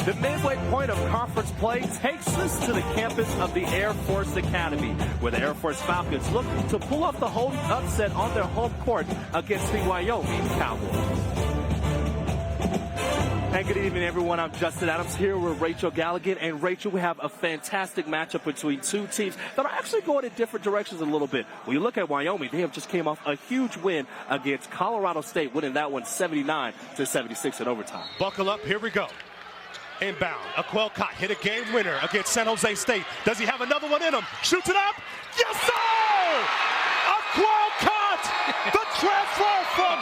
The midway point of conference play takes us to the campus of the Air Force Academy, where the Air Force Falcons look to pull off the home upset on their home court against the Wyoming Cowboys. And good evening, everyone. I'm Justin Adams here with Rachel Galligan. And Rachel, we have a fantastic matchup between two teams that are actually going in different directions a little bit. When you look at Wyoming, they have just came off a huge win against Colorado State, winning that one 79-76 in overtime. Buckle up, here we go. Inbound, Aquel-Cott hit a game winner against San Jose State. Does he have another one in him? Shoots it up. Yes, sir! Aquel-Cott, the transfer from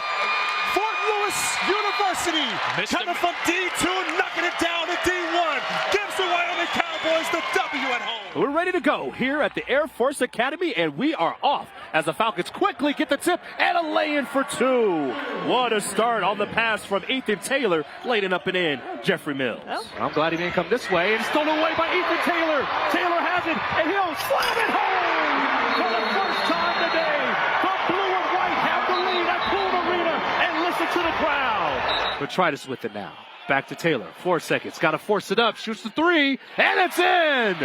Fort Lewis University, coming from D2, knocking it down to D1. Gives the Wyoming Cowboys the W at home. We're ready to go here at the Air Force Academy, and we are off as the Falcons quickly get the tip and a lay-in for two. What a start on the pass from Ethan Taylor, laid it up and in. Jeffrey Mills. Well, I'm glad he didn't come this way, and stolen away by Ethan Taylor. Taylor has it, and he'll slam it home for the first time today. The blue and white have the lead at Pool Arena, and listen to the crowd. Botrytis with it now. Back to Taylor. 4 seconds. Got to force it up. Shoots the three, and it's in.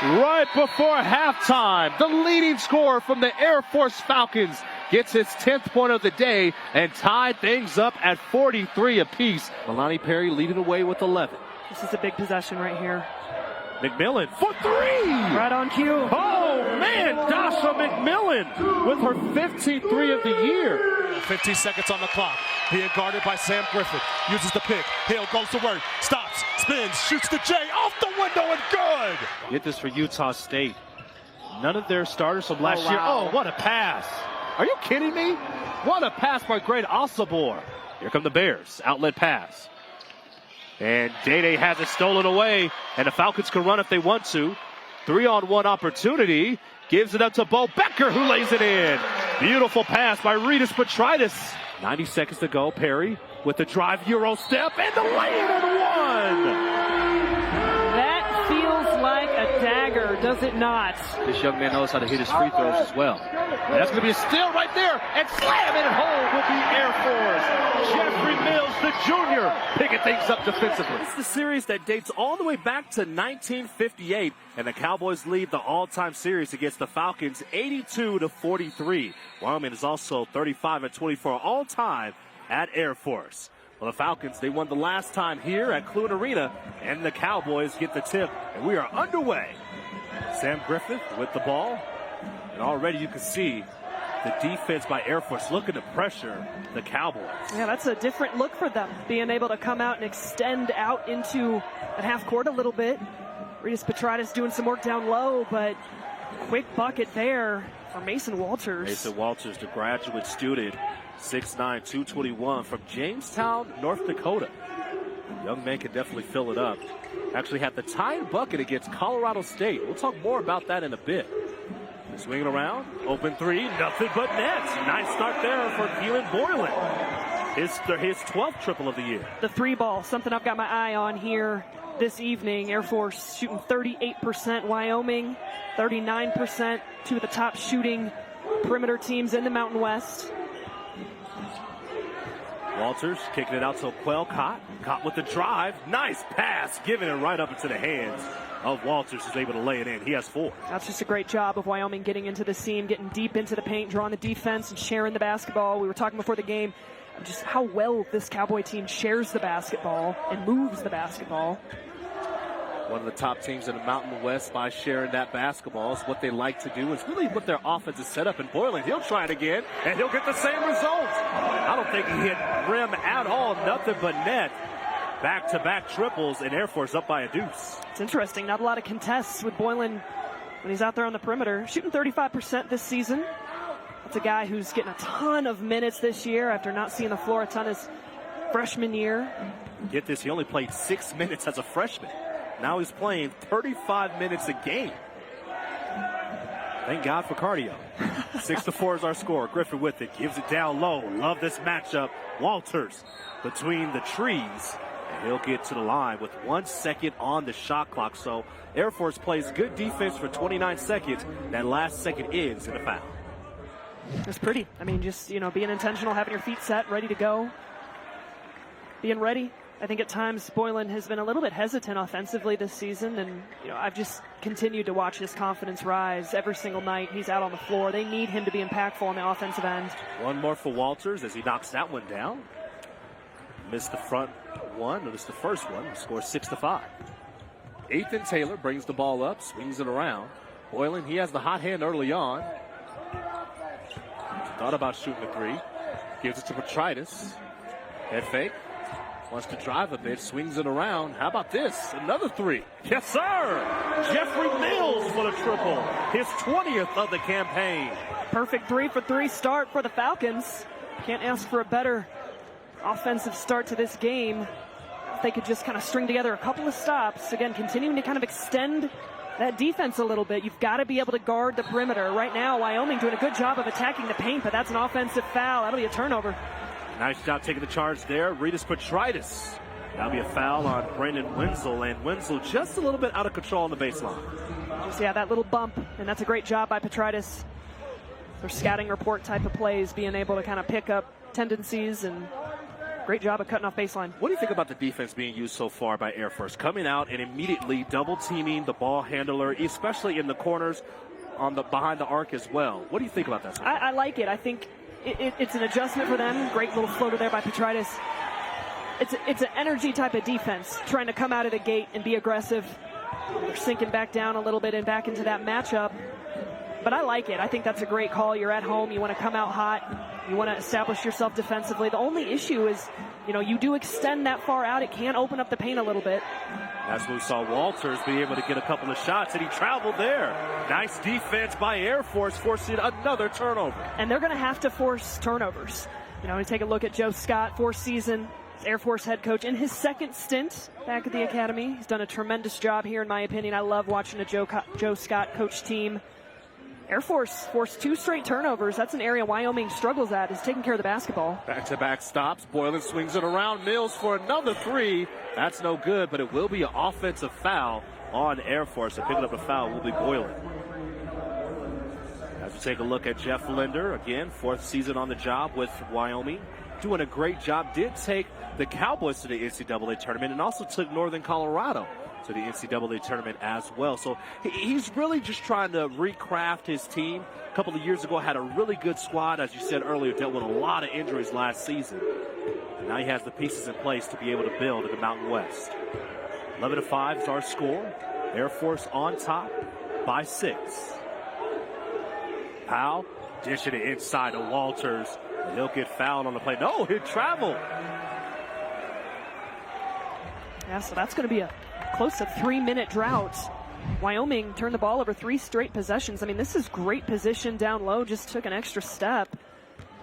Right before halftime, the leading scorer from the Air Force Falcons gets his 10th point of the day and tied things up at 43 apiece. Milani Perry leading away with 11. This is a big possession right here. McMillan for three! Right on cue. Oh, man, Dasha McMillan with her 15th three of the year. 15 seconds on the clock. Being guarded by Sam Griffith. Uses the pick. Hill goes to work. Stops. Spins. Shoots the J. Off the window and good. Get this for Utah State. None of their starters from last year. Wow. Oh, what a pass. Are you kidding me? What a pass by Great Osabor. Here come the Bears. Outlet pass. And Day has it stolen away. And the Falcons can run if they want to. 3-on-1 opportunity. Gives it up to Bo Becker, who lays it in. Beautiful pass by Regis Botrytis. 90 seconds to go. Perry with the drive, Euro step, and the lay-in on one. That feels like a dagger, does it not? This young man knows how to hit his free throws as well. And that's going to be a steal right there, and slamming it home will be Air Force. Jeffrey Mills, the junior, picking things up defensively. It's the series that dates all the way back to 1958, and the Cowboys lead the all-time series against the Falcons 82-43. Wyoming is also 35-24 all-time at Air Force. Well, the Falcons, they won the last time here at Clune Arena, and the Cowboys get the tip, and we are underway. Sam Griffith with the ball, and already you can see the defense by Air Force looking to pressure the Cowboys. Yeah, that's a different look for them, being able to come out and extend out into the half court a little bit. Regis Botrytis doing some work down low, but quick bucket there for Mason Walters. Mason Walters, the graduate student, 6'9", 221 from Jamestown, North Dakota. Young man can definitely fill it up. Actually had the tying bucket against Colorado State. We'll talk more about that in a bit. Swinging around, open three, nothing but nets. Nice start there for Keelan Boylan. His 12th triple of the year. The three ball, something I've got my eye on here this evening. Air Force shooting 38%, Wyoming 39%, two of the top shooting perimeter teams in the Mountain West. Walters kicking it out to Aquel-Cott. Caught with the drive. Nice pass, giving it right up into the hands of Walters, who's able to lay it in. He has 4. That's just a great job of Wyoming getting into the seam, getting deep into the paint, drawing the defense, and sharing the basketball. We were talking before the game just how well this Cowboy team shares the basketball and moves the basketball. One of the top teams in the Mountain West by sharing that basketball. Is what they like to do. Is really what their offense is set up. And Boylan, he'll try it again, and he'll get the same result. I don't think he hit rim at all. Nothing but net. Back-to-back triples, and Air Force up by a deuce. It's interesting. Not a lot of contests with Boylan when he's out there on the perimeter. Shooting 35% this season. That's a guy who's getting a ton of minutes this year after not seeing the floor a ton his freshman year. Get this, he only played 6 minutes as a freshman. Now he's playing 35 minutes a game. Thank God for cardio. 6-4 is our score. Griffin with it. Gives it down low. Love this matchup. Walters between the trees. And he'll get to the line with 1 second on the shot clock. So Air Force plays good defense for 29 seconds. That last second ends in a foul. It's pretty. I mean, just, being intentional, having your feet set, ready to go. Being ready. I think at times Boylan has been a little bit hesitant offensively this season, and I've just continued to watch his confidence rise every single night. He's out on the floor. They need him to be impactful on the offensive end. One more for Walters as he knocks that one down. Missed the front one, or missed the first one. Scores 6-5. Ethan Taylor brings the ball up, swings it around. Boylan, he has the hot hand early on. Thought about shooting a three. Gives it to Petritis. Head fake. Wants to drive a bit, swings it around. How about this? Another three. Yes, sir! Jeffrey Mills for the triple. His 20th of the campaign. Perfect 3-for-3 start for the Falcons. Can't ask for a better offensive start to this game. If they could just kind of string together a couple of stops. Again, continuing to kind of extend that defense a little bit. You've got to be able to guard the perimeter. Right now, Wyoming doing a good job of attacking the paint, but that's an offensive foul. That'll be a turnover. Nice job taking the charge there. Ritas Petritis. That'll be a foul on Brandon Wenzel, and Wenzel just a little bit out of control on the baseline. Yeah, that little bump, and that's a great job by Petritis. For scouting report type of plays, being able to kind of pick up tendencies, and great job of cutting off baseline. What do you think about the defense being used so far by Air Force? Coming out and immediately double teaming the ball handler, especially in the corners on the behind the arc as well. What do you think about that? I like it. I think it's an adjustment for them. Great little floater there by Petritis. It's an energy type of defense, trying to come out of the gate and be aggressive. They're sinking back down a little bit and back into that matchup. But I like it. I think that's a great call. You're at home. You want to come out hot. You want to establish yourself defensively. The only issue is, you do extend that far out. It can open up the paint a little bit. That's what we saw Walters be able to get a couple of shots, and he traveled there. Nice defense by Air Force, forcing another turnover. And they're going to have to force turnovers. We take a look at Joe Scott, fourth season, Air Force head coach in his second stint back at the academy. He's done a tremendous job here, in my opinion. I love watching a Joe Scott coach team. Air Force forced 2 straight turnovers. That's an area Wyoming struggles at, is taking care of the basketball. Back-to-back stops. Boylan swings it around. Mills for another three. That's no good, but it will be an offensive foul on Air Force. So picking up the foul will be Boylan. As we take a look at Jeff Linder, again, 4th season on the job with Wyoming. Doing a great job. Did take the Cowboys to the NCAA tournament and also took Northern Colorado to the NCAA tournament as well. So he's really just trying to recraft his team. A couple of years ago, had a really good squad, as you said earlier, dealt with a lot of injuries last season. And now he has the pieces in place to be able to build in the Mountain West. 11-5 is our score. Air Force on top by 6. Powell dishing it inside to Walters. And he'll get fouled on the play. No, he'll travel. Yeah, so that's going to be a close to 3-minute drought. Wyoming turned the ball over 3 straight possessions. I mean, this is great position down low, just took an extra step.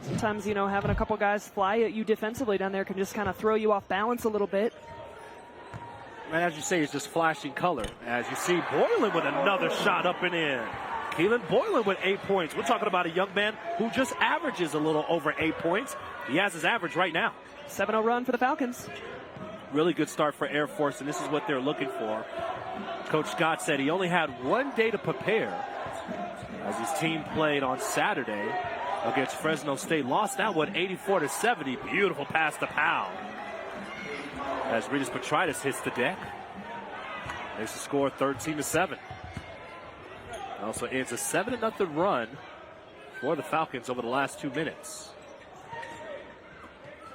Sometimes, having a couple guys fly at you defensively down there can just kind of throw you off balance a little bit. And as you say, it's just flashing color. As you see, Boylan with another shot up and in. Keelan Boylan with 8 points. We're talking about a young man who just averages a little over 8 points. He has his average right now. 7-0 run for the Falcons. Really good start for Air Force, and this is what they're looking for. Coach Scott said he only had 1 day to prepare as his team played on Saturday against Fresno State. Lost that one 84-70. Beautiful pass to Powell. As Ritas Petritis hits the deck. Makes the score 13-7. Also ends a 7-0 run for the Falcons over the last 2 minutes.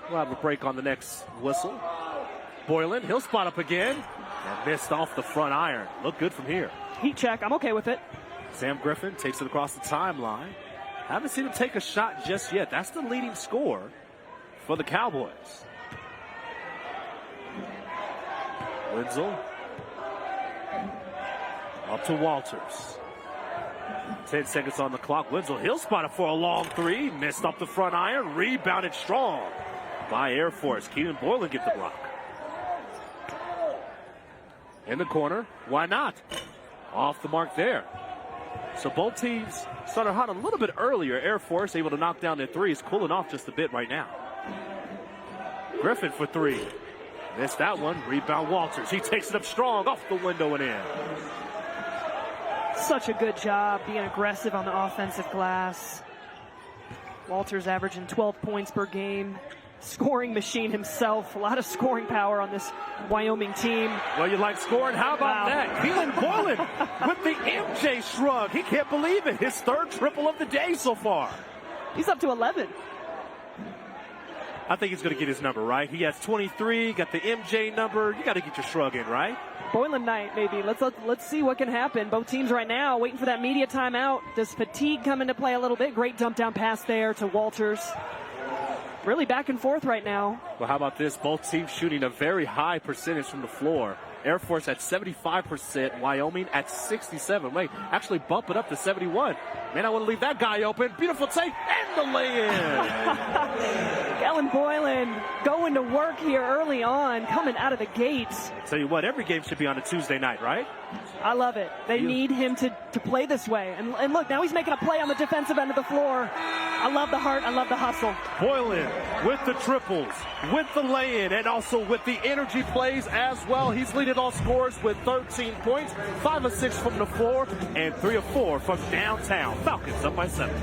We'll have a break on the next whistle. Boylan, he'll spot up again. And missed off the front iron. Look good from here. Heat check. I'm okay with it. Sam Griffin takes it across the timeline. Haven't seen him take a shot just yet. That's the leading score for the Cowboys. Wenzel. Up to Walters. 10 seconds on the clock. Wenzel, he'll spot it for a long 3. Missed off the front iron. Rebounded strong by Air Force. Keenan Boylan get the block. In the corner, why not? Off the mark there. So both teams started hot a little bit earlier. Air Force able to knock down their threes, cooling off just a bit right now. Griffin for 3. Missed that one. Rebound Walters. He takes it up strong off the window and in. Such a good job being aggressive on the offensive glass. Walters averaging 12 points per game, scoring machine himself. A lot of scoring power on this Wyoming team. Well, you like scoring? How about that? Keelan Boylan with the MJ shrug. He can't believe it. His third triple of the day so far. He's up to 11. I think he's going to get his number, right? He has 23, got the MJ number. You got to get your shrug in, right? Boylan night, maybe. Let's see what can happen. Both teams right now waiting for that media timeout. Does fatigue come into play a little bit? Great dump down pass there to Walters. Really back and forth right now. Well, how about this? Both teams shooting a very high percentage from the floor. Air Force at 75%, Wyoming at 67%. Wait, actually bump it up to 71%. Man, I want to leave that guy open. Beautiful take and the lay-in. Keelan Boylan going to work here early on, coming out of the gates. Tell you what, every game should be on a Tuesday night, right? I love it. They need him to play this way. And look, now he's making a play on the defensive end of the floor. I love the heart. I love the hustle. Boylan with the triples, with the lay-in, and also with the energy plays as well. He's leading all scorers with 13 points, 5 of 6 from the floor, and 3 of 4 from downtown. Falcons up by 7.